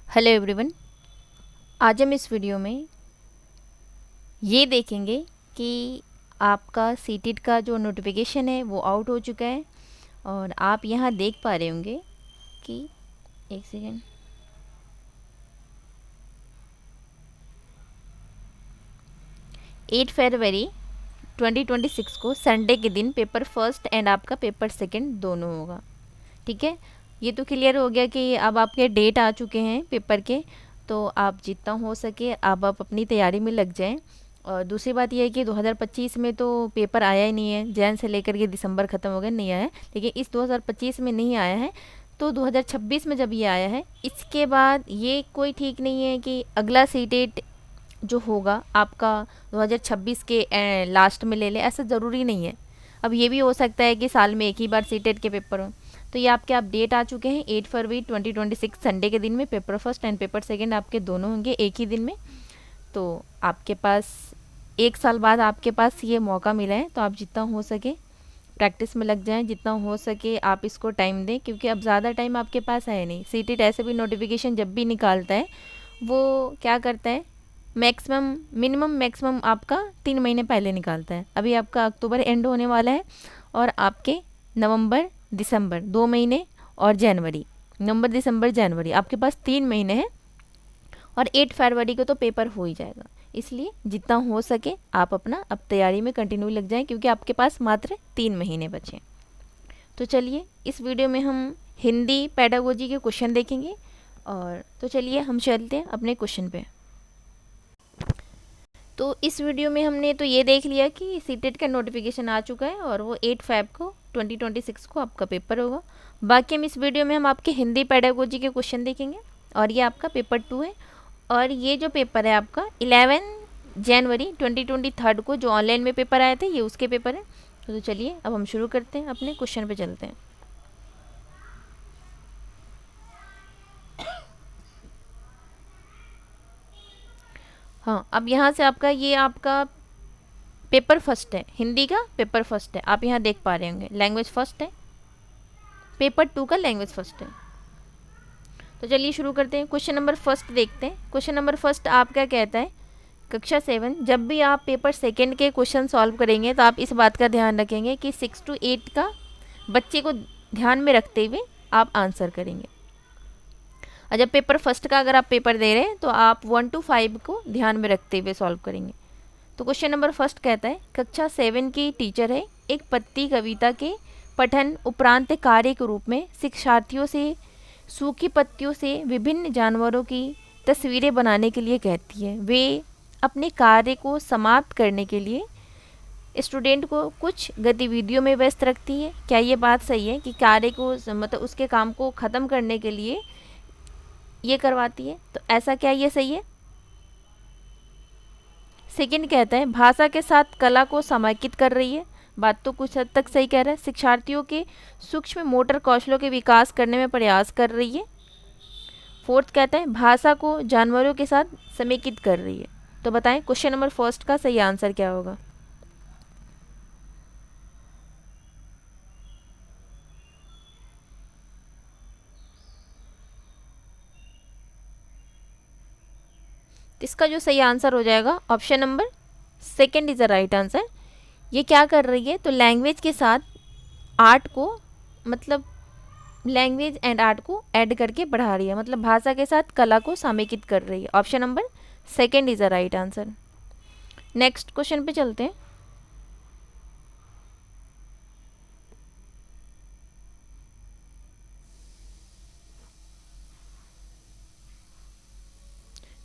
Hello everyone. आज हम इस वीडियो में ये देखेंगे कि आपका सीटेट का जो नोटिफिकेशन है वो आउट हो चुका है और आप यहाँ देख पा रहे होंगे कि एक सेकेंड 8 फरवरी 2026 को संडे के दिन पेपर फर्स्ट एंड आपका पेपर सेकंड दोनों होगा। ठीक है, ये तो क्लियर हो गया कि अब आपके डेट आ चुके हैं पेपर के, तो आप जितना हो सके आप अपनी तैयारी में लग जाएं। और दूसरी बात यह है कि 2025 में तो पेपर आया ही नहीं है, जैन से लेकर के दिसंबर ख़त्म हो गया, नहीं आया है। लेकिन इस 2025 में नहीं आया है, तो 2026 में जब ये आया है, इसके बाद ये कोई ठीक नहीं है कि अगला सी डेट जो होगा आपका 2026 के लास्ट में ले ले, ऐसा ज़रूरी नहीं है। अब ये भी हो सकता है कि साल में एक ही बार सीटेट के पेपर हो। तो ये आपके अपडेट आ चुके हैं 8 फरवरी 2026 संडे के दिन में paper first and paper second आपके दोनों होंगे एक ही दिन में। तो आपके पास एक साल बाद आपके पास ये मौका मिला है, तो आप जितना हो सके प्रैक्टिस में लग जाएं, जितना हो सके आप इसको टाइम दें, क्योंकि अब ज़्यादा टाइम आपके पास है नहीं। सीटेट ऐसे भी नोटिफिकेशन जब भी निकालता है वो क्या करता है, मैक्सिमम आपका 3 महीने पहले निकालता है। अभी आपका अक्टूबर एंड होने वाला है और आपके नवंबर दिसंबर 2 महीने और जनवरी, नवंबर दिसंबर जनवरी आपके पास 3 महीने हैं और 8 फरवरी को तो पेपर हो ही जाएगा। इसलिए जितना हो सके आप अपना अब तैयारी में कंटिन्यू लग जाएं, क्योंकि आपके पास मात्र 3 महीने बचे। तो चलिए इस वीडियो में हम हिंदी पेडागोजी के क्वेश्चन देखेंगे। और तो चलिए हम चलते हैं अपने क्वेश्चन पे। तो इस वीडियो में हमने तो ये देख लिया कि सीटेट का नोटिफिकेशन आ चुका है और वो 8 फैब को 2026 को आपका पेपर होगा। बाकी हम इस वीडियो में हम आपके हिंदी पेडागोजी के क्वेश्चन देखेंगे और ये आपका पेपर 2 है। और ये जो पेपर है आपका 11 जनवरी 2023 को जो ऑनलाइन में पेपर आए थे, ये उसके पेपर है। तो चलिए अब हम शुरू करते हैं, अपने क्वेश्चन पे चलते हैं। हाँ, अब यहाँ से आपका ये आपका पेपर फर्स्ट है, हिंदी का पेपर फर्स्ट है। आप यहाँ देख पा रहे होंगे लैंग्वेज फर्स्ट है, पेपर 2 का लैंग्वेज फर्स्ट है। तो चलिए शुरू करते हैं। क्वेश्चन नंबर फर्स्ट देखते हैं। क्वेश्चन नंबर फर्स्ट आपका कहता है कक्षा 7 जब भी आप पेपर सेकंड के क्वेश्चन सॉल्व करेंगे तो आप इस बात का ध्यान रखेंगे कि 6 to 8 का बच्चे को ध्यान में रखते हुए आप आंसर करेंगे। और जब पेपर फर्स्ट का अगर आप पेपर दे रहे हैं तो आप 1 to 5 को ध्यान में रखते हुए सॉल्व करेंगे। तो क्वेश्चन नंबर फर्स्ट कहता है कक्षा 7 की टीचर है, एक पत्ती कविता के पठन उपरांत कार्य के रूप में शिक्षार्थियों से सूखी पत्तियों से विभिन्न जानवरों की तस्वीरें बनाने के लिए कहती है। वे अपने कार्य को समाप्त करने के लिए स्टूडेंट को कुछ गतिविधियों में व्यस्त रखती है। क्या ये बात सही है कि कार्य को मतलब उसके काम को ख़त्म करने के लिए ये करवाती है? तो ऐसा क्या ये सही है? सेकंड कहता है भाषा के साथ कला को समेकित कर रही है। बात तो कुछ हद तक सही कह रहा है। शिक्षार्थियों के सूक्ष्म मोटर कौशलों के विकास करने में प्रयास कर रही है। फोर्थ कहता है भाषा को जानवरों के साथ समेकित कर रही है। तो बताएं क्वेश्चन नंबर फर्स्ट का सही आंसर क्या होगा? तो इसका जो सही आंसर हो जाएगा option number second is the right answer. ये क्या कर रही है, तो लैंग्वेज के साथ आर्ट को, मतलब लैंग्वेज एंड आर्ट को ऐड करके बढ़ा रही है, मतलब भाषा के साथ कला को समेकित कर रही है। Option number second is the right answer. Next question पे चलते हैं।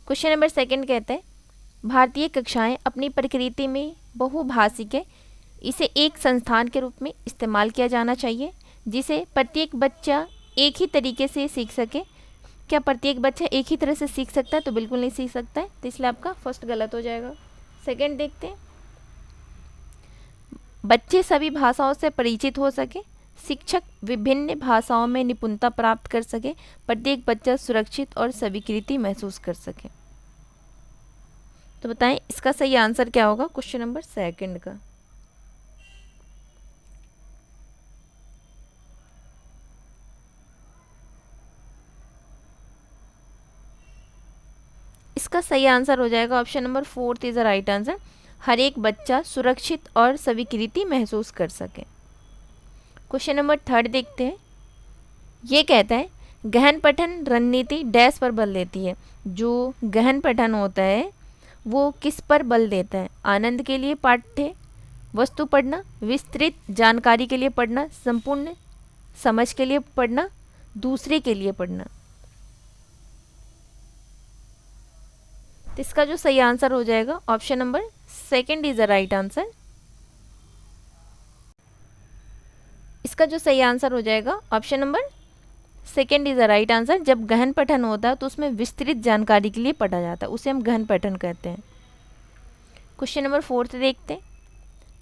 क्वेश्चन नंबर सेकंड कहता है भारतीय कक्षाएं अपनी प्रकृति में बहुभाषिक है, इसे एक संस्थान के रूप में इस्तेमाल किया जाना चाहिए जिसे प्रत्येक बच्चा एक ही तरीके से सीख सके। क्या प्रत्येक बच्चा एक ही तरह से सीख सकता है? तो बिल्कुल नहीं सीख सकता है, तो इसलिए आपका फर्स्ट गलत हो जाएगा। सेकंड देखते हैं, बच्चे सभी भाषाओं से परिचित हो सके, शिक्षक विभिन्न भाषाओं में निपुणता प्राप्त कर सके, प्रत्येक बच्चा सुरक्षित और स्वीकृति महसूस कर सके। तो बताएं इसका सही आंसर क्या होगा क्वेश्चन नंबर सेकंड का? इसका सही आंसर हो जाएगा option number 4 is the right answer. हर एक बच्चा सुरक्षित और स्वीकृति महसूस कर सके। क्वेश्चन नंबर 3 देखते हैं। ये कहता है गहन पठन रणनीति डैश पर बल देती है। जो गहन पठन होता है वो किस पर बल देता है? आनंद के लिए पाठ्य वस्तु पढ़ना, विस्तृत जानकारी के लिए पढ़ना, संपूर्ण समझ के लिए पढ़ना, दूसरे के लिए पढ़ना। तो इसका जो सही आंसर हो जाएगा option number 2 is the right answer. इसका जो सही आंसर हो जाएगा option number 2 is the right answer. जब गहन पठन होता है तो उसमें विस्तृत जानकारी के लिए पढ़ा जाता है, उसे हम गहन पठन कहते हैं। क्वेश्चन नंबर 4 देखते हैं।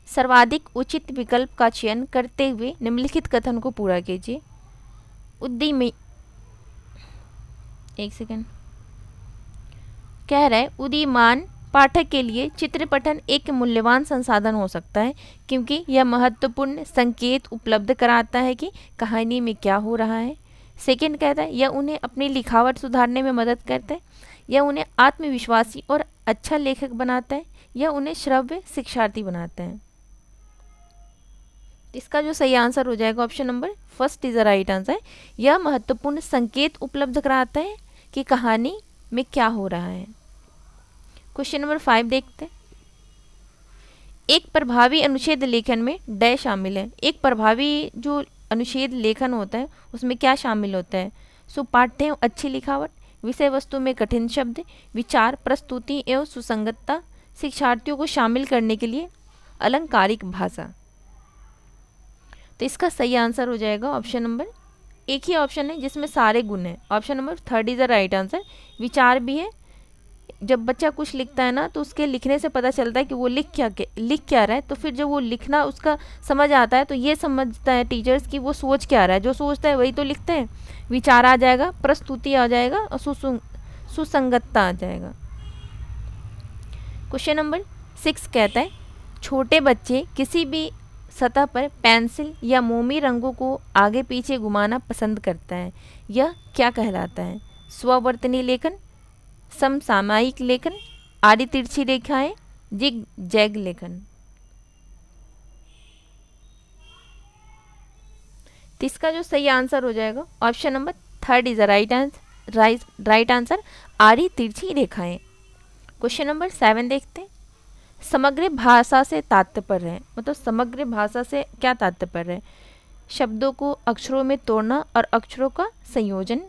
सर्वाधिक उचित विकल्प का चयन करते हुए निम्नलिखित कथन को पूरा कीजिए। उद्यमी, एक सेकेंड, कह रहा है उदीयमान पाठक के लिए चित्र पठन एक मूल्यवान संसाधन हो सकता है क्योंकि यह महत्वपूर्ण संकेत उपलब्ध कराता है कि कहानी में क्या हो रहा है। सेकंड कहता है यह उन्हें अपनी लिखावट सुधारने में मदद करता है, यह उन्हें आत्मविश्वासी और अच्छा लेखक बनाता है, यह उन्हें श्रव्य शिक्षार्थी बनाता है। इसका जो सही आंसर हो जाएगा option number 1 is the right answer. यह महत्वपूर्ण संकेत उपलब्ध कराता है कि कहानी में क्या हो रहा है। क्वेश्चन नंबर 5 देखते हैं। एक प्रभावी अनुच्छेद लेखन में डैश शामिल है। एक प्रभावी जो अनुच्छेद लेखन होता है उसमें क्या शामिल होता है? सुपाठ्य एवं अच्छी लिखावट, विषय वस्तु में कठिन शब्द, विचार प्रस्तुति एवं सुसंगतता, शिक्षार्थियों को शामिल करने के लिए अलंकारिक भाषा। तो इसका सही आंसर हो जाएगा ऑप्शन नंबर, एक ही ऑप्शन है जिसमें सारे गुण हैं, option number 3 is the right answer. विचार भी है। जब बच्चा कुछ लिखता है ना तो उसके लिखने से पता चलता है कि वो लिख क्या रहा है, तो फिर जब वो लिखना उसका समझ आता है तो ये समझता है टीचर्स कि वो सोच क्या रहा है, जो सोचता है वही तो लिखते हैं। विचार आ जाएगा, प्रस्तुति आ जाएगा और सुसंगतता आ जाएगा। क्वेश्चन नंबर 6 कहता है छोटे बच्चे किसी भी सतह पर पेंसिल या मोमी रंगों को आगे पीछे घुमाना पसंद करता है, यह क्या कहलाता है? स्ववर्तनी लेखन, समसामयिक लेखन, आड़ी तिरछी रेखाएं, जिग जैग लेखन। तो इसका जो सही आंसर हो जाएगा option number 3 is the right answer, आड़ी तिरछी रेखाएं। क्वेश्चन नंबर 7 देखते हैं। समग्र भाषा से तात्पर्य है, मतलब समग्र भाषा से क्या तात्पर्य है? शब्दों को अक्षरों में तोड़ना और अक्षरों का संयोजन,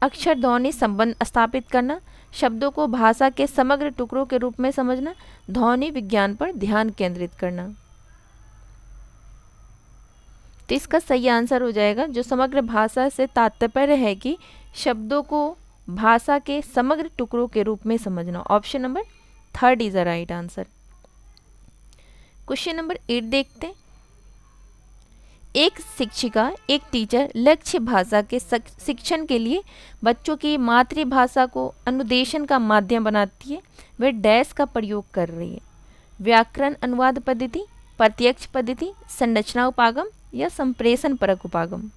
अक्षर ध्वनि संबंध स्थापित करना, शब्दों को भाषा के समग्र टुकड़ों के रूप में समझना, ध्वनि विज्ञान पर ध्यान केंद्रित करना। तो इसका सही आंसर हो जाएगा जो समग्र भाषा से तात्पर्य है कि शब्दों को भाषा के समग्र टुकड़ों के रूप में समझना, option number 3 is the right answer. Question number 8 देखते हैं। एक शिक्षिका, एक टीचर लक्ष्य भाषा के शिक्षण के लिए बच्चों की मातृभाषा को अनुदेशन का माध्यम बनाती है। वह डैश का प्रयोग कर रही है। व्याकरण अनुवाद पद्धति, प्रत्यक्ष पद्धति, संरचना उपागम या संप्रेषण परक उपागम।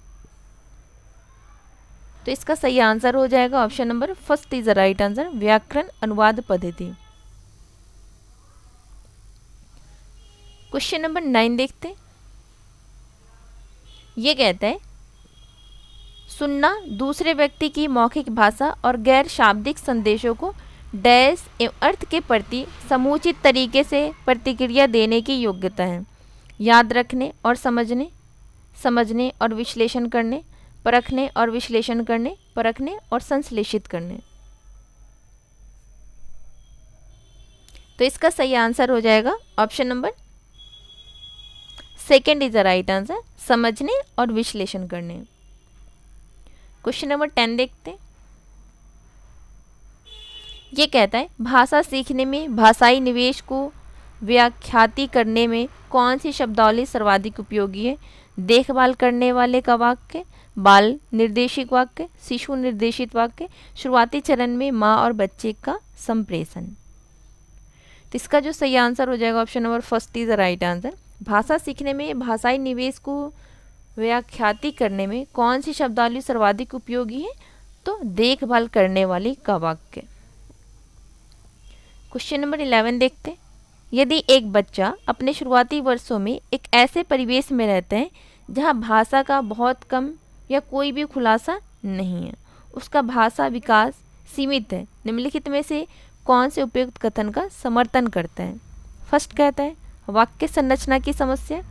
तो इसका सही आंसर हो जाएगा option number 1 is the right answer, व्याकरण अनुवाद पद्धति। क्वेश्चन नंबर 9 देखते हैं। ये कहता है सुनना दूसरे व्यक्ति की मौखिक भाषा और गैर शाब्दिक संदेशों को डैश एवं अर्थ के प्रति समुचित तरीके से प्रतिक्रिया देने की योग्यता है। याद रखने और समझने और विश्लेषण करने, परखने और विश्लेषण करने, परखने और संश्लेषित करने। तो इसका सही आंसर हो जाएगा option number 2 is the right answer, समझने और विश्लेषण करने। क्वेश्चन नंबर 10 देखते हैं। ये कहता है भाषा सीखने में भाषाई निवेश को व्याख्याति करने में कौन सी शब्दावली सर्वाधिक उपयोगी है? देखभाल करने वाले का वाक्य, बाल निर्देशित वाक्य, शिशु निर्देशित वाक्य, शुरुआती चरण में माँ और बच्चे का संप्रेषण। तो इसका जो सही आंसर हो जाएगा option number 1 is the right answer. भाषा सीखने में भाषाई निवेश को व्याख्याति करने में कौन सी शब्दावली सर्वाधिक उपयोगी है? तो देखभाल करने वाली का वाक्य। क्वेश्चन नंबर 11 देखते हैं। यदि एक बच्चा अपने शुरुआती वर्षों में एक ऐसे परिवेश में रहता है जहाँ भाषा का बहुत कम या कोई भी खुलासा नहीं है, उसका भाषा विकास सीमित है, निम्नलिखित में से कौन से उपयुक्त कथन का समर्थन करता है? फर्स्ट कहता है वाक्य संरचना की समस्या,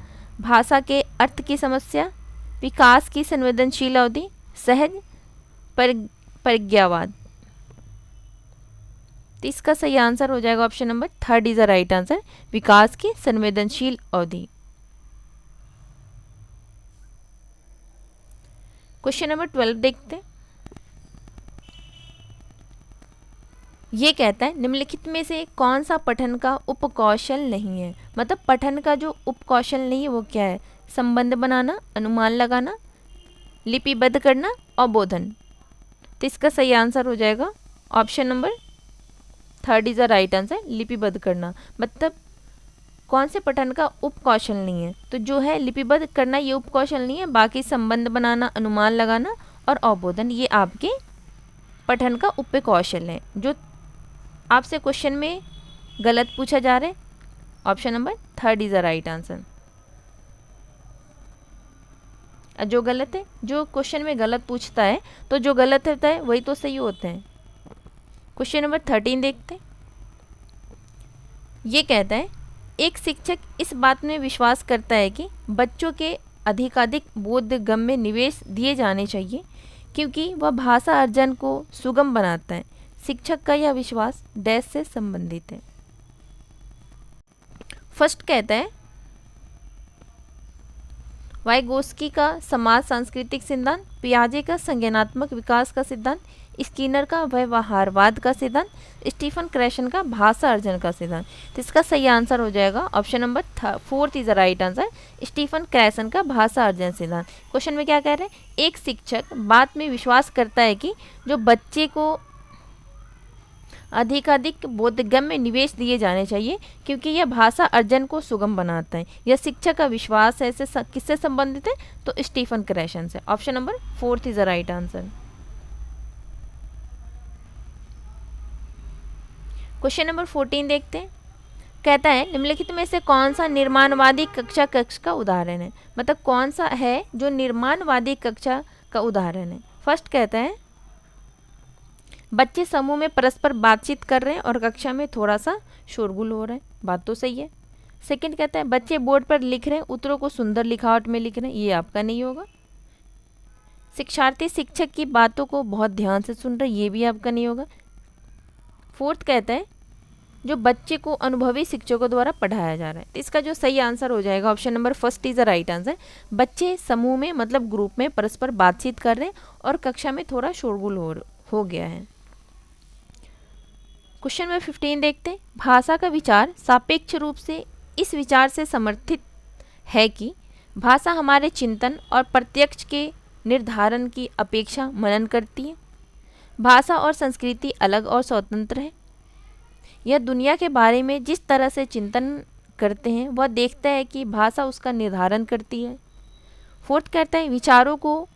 भाषा के अर्थ की समस्या, विकास की संवेदनशील अवधि, सहज परिज्ञावाद। तो इसका सही आंसर हो जाएगा option number third is the right answer, विकास की संवेदनशील अवधि। क्वेश्चन नंबर 12 देखते हैं। ये कहता है निम्नलिखित में से कौन सा पठन का उपकौशल नहीं है? मतलब पठन का जो उपकौशल नहीं है वो क्या है? संबंध बनाना, अनुमान लगाना, लिपिबद्ध करना और बोधन। तो इसका सही आंसर हो जाएगा option number third is the right answer, लिपिबद्ध करना। मतलब कौन से पठन का उपकौशल नहीं है? तो जो है लिपिबद्ध करना ये उपकौशल नहीं है, बाकी संबंध बनाना, अनुमान लगाना और अवबोधन ये आपके पठन का उपकौशल है। जो आपसे क्वेश्चन में गलत पूछा जा रहा है, option number third is the right answer. जो गलत है, जो क्वेश्चन में गलत पूछता है तो जो गलत होता है वही तो सही होते हैं। क्वेश्चन नंबर 13 देखते हैं। ये कहता है एक शिक्षक इस बात में विश्वास करता है कि बच्चों के अधिकाधिक बोधगम्य में निवेश दिए जाने चाहिए क्योंकि वह भाषा अर्जन को सुगम बनाता है। शिक्षक का यह विश्वास डैश से संबंधित है। फर्स्ट कहता है वाइगोस्की का समाज सांस्कृतिक सिद्धांत, पियाजे का संज्ञानात्मक विकास का सिद्धांत, स्किनर का व्यवहारवाद का सिद्धांत, स्टीफन क्रैशन का भाषा अर्जन का सिद्धांत। तो इसका सही आंसर हो जाएगा option number fourth is the right answer, Stephen Krashen का भाषा अर्जन सिद्धांत। क्वेश्चन में क्या कह रहे हैं? एक शिक्षक बात में विश्वास करता है कि जो बच्चे को अधिकाधिक बोधगम्य में निवेश दिए जाने चाहिए क्योंकि यह भाषा अर्जन को सुगम बनाता है। यह शिक्षक का विश्वास है, इसे किससे संबंधित है? तो स्टीफन क्रैशन से। Option number fourth is the right answer. Question number 14 देखते हैं। कहता है निम्नलिखित में से कौन सा निर्माणवादी कक्षा कक्ष का उदाहरण है? मतलब कौन सा है जो निर्माणवादी कक्षा का उदाहरण है? फर्स्ट कहता है बच्चे समूह में परस्पर बातचीत कर रहे हैं और कक्षा में थोड़ा सा शोरगुल हो रहा है। बात तो सही है। सेकंड कहता है बच्चे बोर्ड पर लिख रहे हैं, उत्तरों को सुंदर लिखावट में लिख रहे हैं। ये आपका नहीं होगा। शिक्षार्थी शिक्षक की बातों को बहुत ध्यान से सुन रहे हैं। ये भी आपका नहीं होगा। फोर्थ कहता है जो बच्चे को अनुभवी शिक्षकों द्वारा पढ़ाया जा रहा है। तो इसका जो सही आंसर हो जाएगा option number first is the right answer. बच्चे समूह में मतलब ग्रुप में परस्पर बातचीत कर रहे हैं और कक्षा में थोड़ा शोरगुल हो गया है। क्वेश्चन नंबर 15 देखते हैं। भाषा का विचार सापेक्ष रूप से इस विचार से समर्थित है कि भाषा हमारे चिंतन और प्रत्यक्ष के निर्धारण की अपेक्षा मनन करती है। भाषा और संस्कृति अलग और स्वतंत्र है। यह दुनिया के बारे में जिस तरह से चिंतन करते हैं वह देखता है कि भाषा उसका निर्धारण करती है। फोर्थ कहता है विचारों को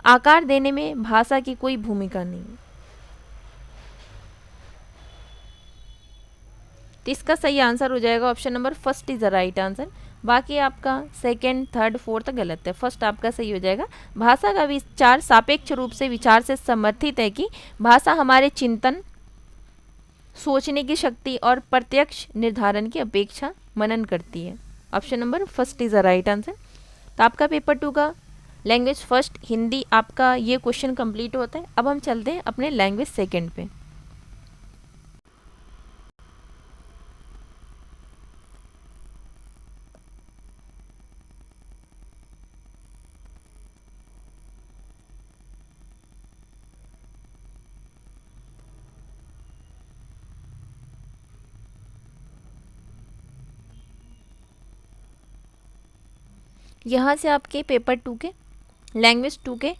आकार देने में भाषा की कोई भूमिका नहीं है। तो इसका सही आंसर हो जाएगा option number first is the right answer. बाकी आपका सेकंड, थर्ड, फोर्थ गलत है। फर्स्ट आपका सही हो जाएगा। भाषा का विचार सापेक्ष रूप से विचार से समर्थित है कि भाषा हमारे चिंतन, सोचने की शक्ति और प्रत्यक्ष निर्धारण की अपेक्षा मनन करती है। Option number first is the right answer. तो आपका पेपर 2 का लैंग्वेज फर्स्ट हिंदी आपका ये क्वेश्चन कंप्लीट होता है। अब हम चलते हैं अपने लैंग्वेज सेकंड पे। यहाँ से आपके पेपर 2 के लैंग्वेज 2 के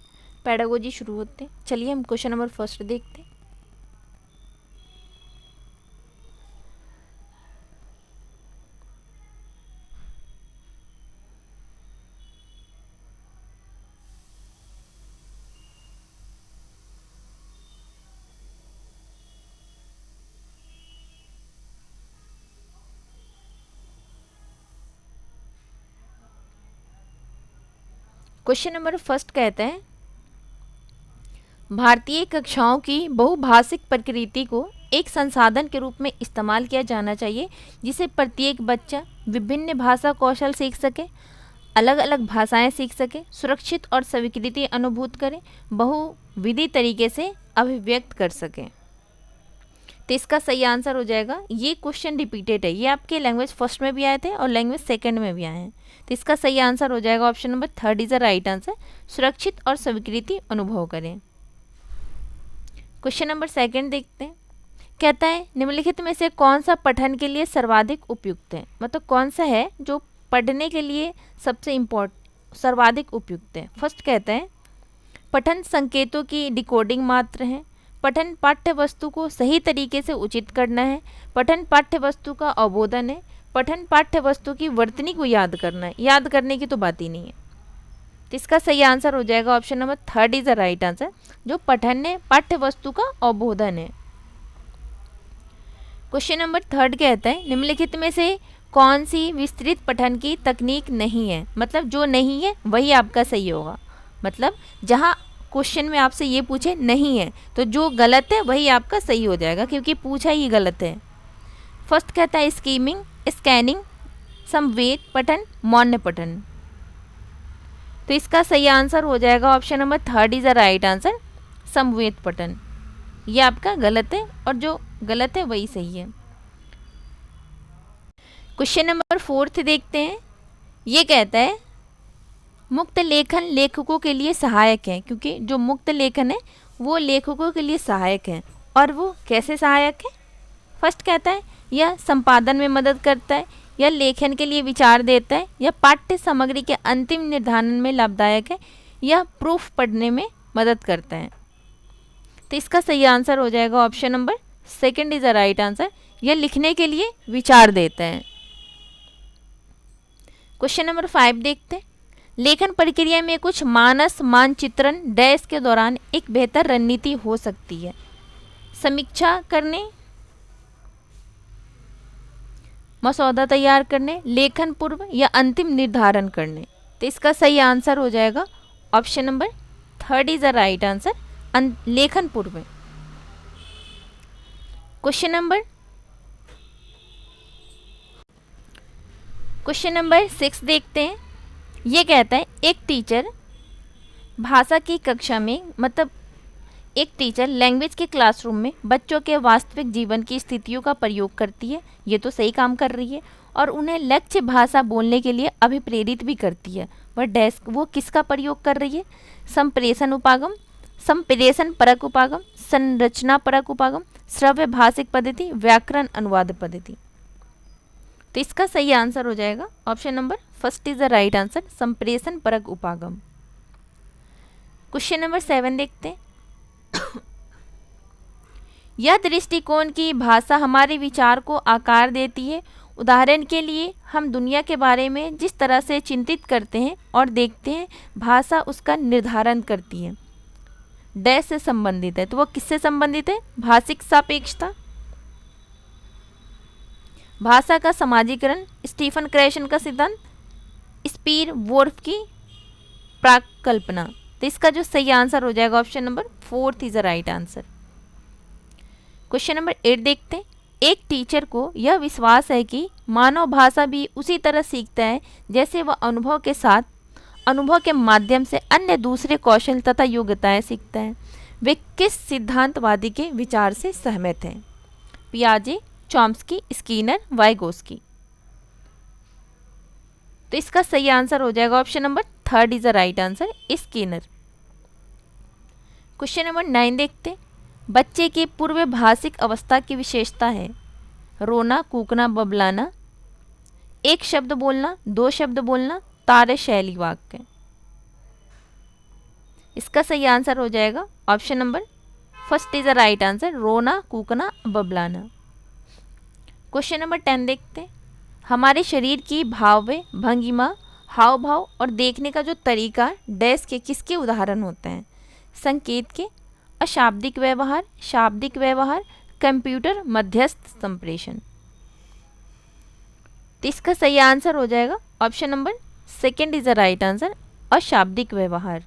पेडागोजी शुरू होते हैं। चलिए हम क्वेश्चन नंबर फर्स्ट देखते हैं। क्वेश्चन नंबर फर्स्ट कहते हैं भारतीय कक्षाओं की बहुभाषिक प्रकृति को एक संसाधन के रूप में इस्तेमाल किया जाना चाहिए जिसे प्रत्येक बच्चा विभिन्न भाषा कौशल सीख सके, अलग अलग भाषाएं सीख सके, सुरक्षित और स्वीकृति अनुभूत करे, बहुविधि तरीके से अभिव्यक्त कर सके। तो इसका सही आंसर हो जाएगा, ये क्वेश्चन रिपीटेड है, ये आपके लैंग्वेज फर्स्ट में भी आए थे और लैंग्वेज सेकंड में भी आए हैं। तो इसका सही आंसर हो जाएगा option number third is the right answer, सुरक्षित और स्वीकृति अनुभव करें। क्वेश्चन नंबर सेकंड देखते हैं, कहता है निम्नलिखित में से कौन सा पठन के लिए सर्वाधिक उपयुक्त है, मतलब कौन सा है जो पढ़ने के लिए सबसे सर्वाधिक उपयुक्त है। फर्स्ट कहते हैं पठन संकेतों की डिकोडिंग मात्र है, पठन पाठ्य वस्तु को सही तरीके से उचित करना है, पठन पाठ्य वस्तु का अवबोधन है, पठन पाठ्य वस्तु की वर्तनी को याद करना है। याद करने की तो बात ही नहीं है। तो इसका सही आंसर हो जाएगा option number third is the right answer, जो पठन है पाठ्य वस्तु का अवबोधन है। क्वेश्चन नंबर थर्ड कहता है निम्नलिखित में से कौन सी विस्तृत पठन की तकनीक नहीं है, मतलब जो नहीं है वही आपका सही होगा। मतलब जहाँ क्वेश्चन में आपसे ये पूछे नहीं है तो जो गलत है वही आपका सही हो जाएगा, क्योंकि पूछा ही गलत है। फर्स्ट कहता है स्कीमिंग, स्कैनिंग, संवेद पठन, मौन पठन। तो इसका सही आंसर हो जाएगा option number third is the right answer, संवेद पठन। ये आपका गलत है और जो गलत है वही सही है। क्वेश्चन नंबर फोर्थ देखते हैं, ये कहता है मुक्त लेखन लेखकों के लिए सहायक है, क्योंकि जो मुक्त लेखन है वो लेखकों के लिए सहायक है। और वो कैसे सहायक है? फर्स्ट कहता है यह संपादन में मदद करता है, या लेखन के लिए विचार देता है, या पाठ्य सामग्री के अंतिम निर्धारण में लाभदायक है, या प्रूफ पढ़ने में मदद करता है। तो इसका सही आंसर हो जाएगा option number second is the right answer, यह लिखने के लिए विचार देता है। क्वेश्चन नंबर 5 देखते हैं, लेखन प्रक्रिया में कुछ मानस मानचित्रण डैश के दौरान एक बेहतर रणनीति हो सकती है। समीक्षा करने, मसौदा तैयार करने, लेखन पूर्व या अंतिम निर्धारण करने। तो इसका सही आंसर हो जाएगा option number third is the right answer, लेखन पूर्व। क्वेश्चन नंबर 6 देखते हैं, ये कहता है एक टीचर भाषा की कक्षा में, मतलब एक टीचर लैंग्वेज के क्लासरूम में बच्चों के वास्तविक जीवन की स्थितियों का प्रयोग करती है, ये तो सही काम कर रही है, और उन्हें लक्ष्य भाषा बोलने के लिए अभिप्रेरित भी करती है। वो किसका प्रयोग कर रही है? संप्रेषण उपागम, संप्रेषण परक उपागम, संरचना परक उपागम, श्रव्य भाषिक पद्धति, व्याकरण अनुवाद पद्धति। तो इसका सही आंसर हो जाएगा option number first is the right answer, संप्रेषण परक उपागम। क्वेश्चन नंबर 7 देखते हैं, यह दृष्टिकोण की भाषा हमारे विचार को आकार देती है। उदाहरण के लिए हम दुनिया के बारे में जिस तरह से चिंतित करते हैं और देखते हैं, भाषा उसका निर्धारण करती है। डैश से संबंधित है, तो वो किससे संबंधित है? भाषिक सापेक्षता, भाषा का समाजीकरण, स्टीफन क्रैशन का सिद्धांत, स्पीर वोर्फ की प्राकल्पना। तो इसका जो सही आंसर हो जाएगा option number fourth is the right answer. Question number 8 देखते हैं, एक टीचर को यह विश्वास है कि मानव भाषा भी उसी तरह सीखता है जैसे वह अनुभव के माध्यम से अन्य दूसरे कौशल तथा योग्यताएं सीखता है। वे किस सिद्धांतवादी के विचार से सहमत हैं? पियाजे, चॉम्स्की, स्कीनर, वाइगोस्की। तो इसका सही आंसर हो जाएगा option number third is the right answer, Skinner. Question number 9 देखते हैं, बच्चे की पूर्व भाषिक अवस्था की विशेषता है रोना, कूकना, बबलाना, एक शब्द बोलना, दो शब्द बोलना, तारे शैली वाक्य। इसका सही आंसर हो जाएगा option number first is the right answer, रोना, कूकना, बबलाना। क्वेश्चन नंबर 10 देखते हैं, हमारे शरीर की भाव भंगिमा, हाव भाव और देखने का जो तरीका डैश के किसके उदाहरण होते हैं? संकेत के, अशाब्दिक व्यवहार, शाब्दिक व्यवहार, कंप्यूटर मध्यस्थ संप्रेषण। तो इसका सही आंसर हो जाएगा option number second is the right answer, अशाब्दिक व्यवहार।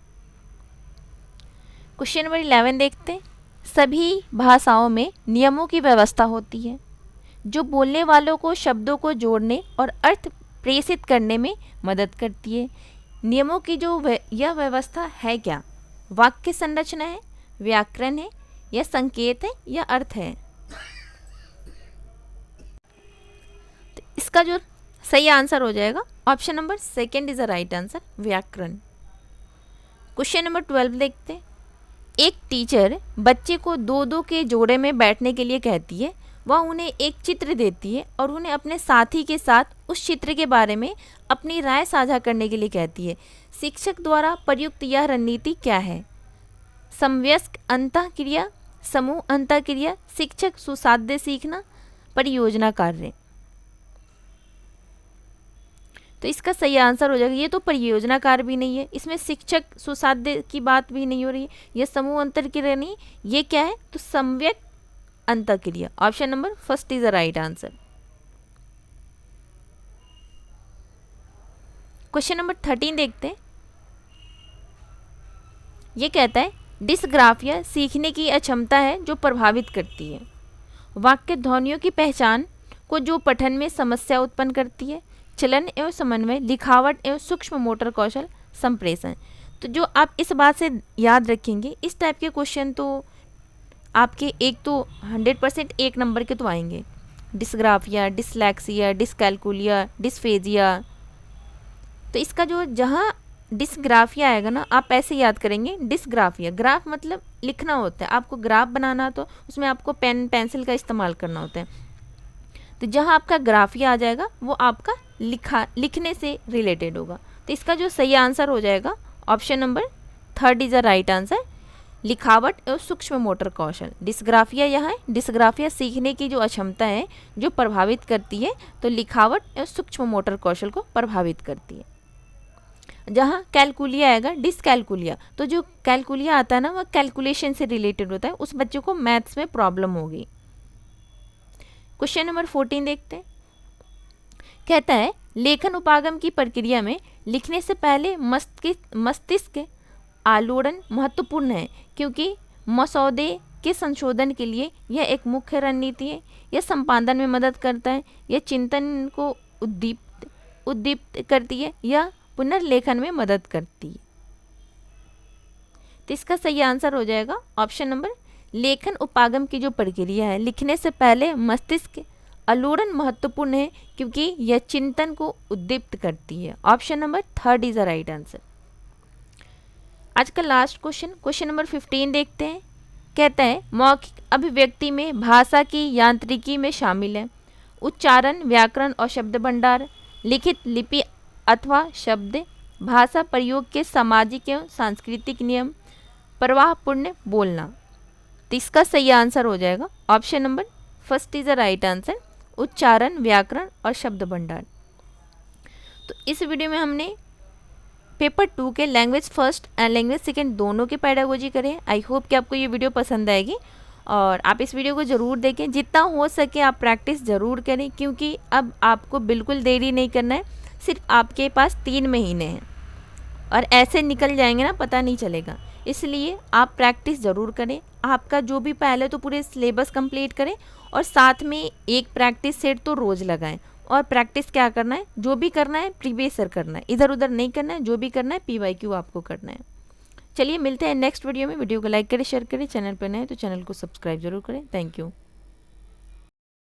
क्वेश्चन नंबर 11 देखते हैं। सभी भाषाओं में नियमों की व्यवस्था होती है जो बोलने वालों को शब्दों को जोड़ने और अर्थ प्रेषित करने में मदद करती है। नियमों की जो यह व्यवस्था है क्या? वाक्य संरचना है, व्याकरण है, या संकेत है, या अर्थ है? तो इसका जो सही आंसर हो जाएगा option number second is the right answer, व्याकरण। क्वेश्चन नंबर 12 देखते हैं। एक टीचर बच्चे को दो दो के जोड़े में बैठने के लिए कहती है। वह उन्हें एक चित्र देती है और उन्हें अपने साथी के साथ उस चित्र के बारे में अपनी राय साझा करने के लिए कहती है। शिक्षक द्वारा प्रयुक्त यह रणनीति क्या है? समवयस्क अंतःक्रिया, समूह अंतःक्रिया, शिक्षक सुसाध्य सीखना, परियोजना कार्य। तो इसका सही आंसर हो जाएगा, ये तो परियोजना कार्य भी नहीं है, इसमें शिक्षक सुसाध्य की बात भी नहीं हो रही है, ये समूह अंतःक्रिया नहीं, ये क्या है? तो सम्यक अंतःक्रिया। Option number first is the right answer. Question number 13 देखते हैं। ये कहता है डिस्ग्राफिया सीखने की अक्षमता है जो प्रभावित करती है। वाक्य ध्वनियों की पहचान को जो पठन में समस्या उत्पन्न करती है। चलन एवं समन्वय, लिखावट एवं सूक्ष्म मोटर कौशल, संप्रेषण। तो जो आप इस बात से याद रखेंगे, इस टाइप के क्वेश्चन तो आपके एक तो 100% एक नंबर के तो आएंगे। Dysgraphia, dyslexia, dyscalculia, dysphagia. तो इसका जो जहाँ डिस्ग्राफिया आएगा ना, आप ऐसे याद करेंगे डिस्ग्राफिया। ग्राफ मतलब लिखना होता है, आपको ग्राफ बनाना तो उसमें आपको पेन पेंसिल का इस्तेमाल करना होता है। तो जहाँ आपका ग्राफिया आ जाएगा वो आपका लिखने से रिलेटेड होगा। तो इसका जो सही आंसर हो जाएगा option number third is the right answer, लिखावट और सूक्ष्म मोटर कौशल। डिस्ग्राफिया यहाँ है, डिस्ग्राफिया सीखने की जो अक्षमता है जो प्रभावित करती है, तो लिखावट और सूक्ष्म मोटर कौशल को प्रभावित करती है। जहाँ कैलकुलिया आएगा, डिसकैलकुलिया, तो जो कैलकुलिया आता है ना वह कैलकुलेशन से रिलेटेड होता है, उस बच्चे को मैथ्स में प्रॉब्लम होगी। क्वेश्चन नंबर 14 देखते हैं। कहता है लेखन उपागम की प्रक्रिया में लिखने से पहले मस्तिष्क आलोड़न महत्वपूर्ण है क्योंकि मसौदे के संशोधन के लिए यह एक मुख्य रणनीति है। यह संपादन में मदद करता है, यह चिंतन को उद्दीप्त करती है, यह पुनर्लेखन में मदद करती है। तो इसका सही आंसर हो जाएगा ऑप्शन नंबर, लेखन उपागम की जो प्रक्रिया है, लिखने से पहले मस्तिष्क आलोड़न महत्वपूर्ण है क्योंकि यह चिंतन को उद्दीप्त करती है। Option number third is the right answer. आज का लास्ट क्वेश्चन, क्वेश्चन नंबर 15 देखते हैं। कहता है मौखिक अभिव्यक्ति में भाषा की यांत्रिकी में शामिल है उच्चारण, व्याकरण और शब्द भंडार, लिखित लिपि अथवा शब्द, भाषा प्रयोग के सामाजिक एवं सांस्कृतिक नियम, प्रवाहपूर्ण बोलना। तो इसका सही आंसर हो जाएगा option number first is the right answer, उच्चारण, व्याकरण और शब्द भंडार। तो इस वीडियो में हमने पेपर 2 के language first and language second दोनों के पेडागोजी करें। आई होप कि आपको ये वीडियो पसंद आएगी और आप इस वीडियो को ज़रूर देखें, जितना हो सके आप प्रैक्टिस ज़रूर करें क्योंकि अब आपको बिल्कुल देरी नहीं करना है। सिर्फ आपके पास 3 महीने हैं और ऐसे निकल जाएंगे ना, पता नहीं चलेगा। इसलिए आप प्रैक्टिस ज़रूर करें। आपका जो भी पहले तो पूरे सिलेबस कंप्लीट करें और साथ में एक प्रैक्टिस सेट तो रोज़ लगाएं। और प्रैक्टिस क्या करना है, जो भी करना है प्रीवियस ईयर करना है, इधर उधर नहीं करना है। जो भी करना है PYQ आपको करना है। चलिए मिलते हैं नेक्स्ट वीडियो में। वीडियो को लाइक करें, शेयर करें, चैनल पर नए तो चैनल को सब्सक्राइब जरूर करें। Thank you.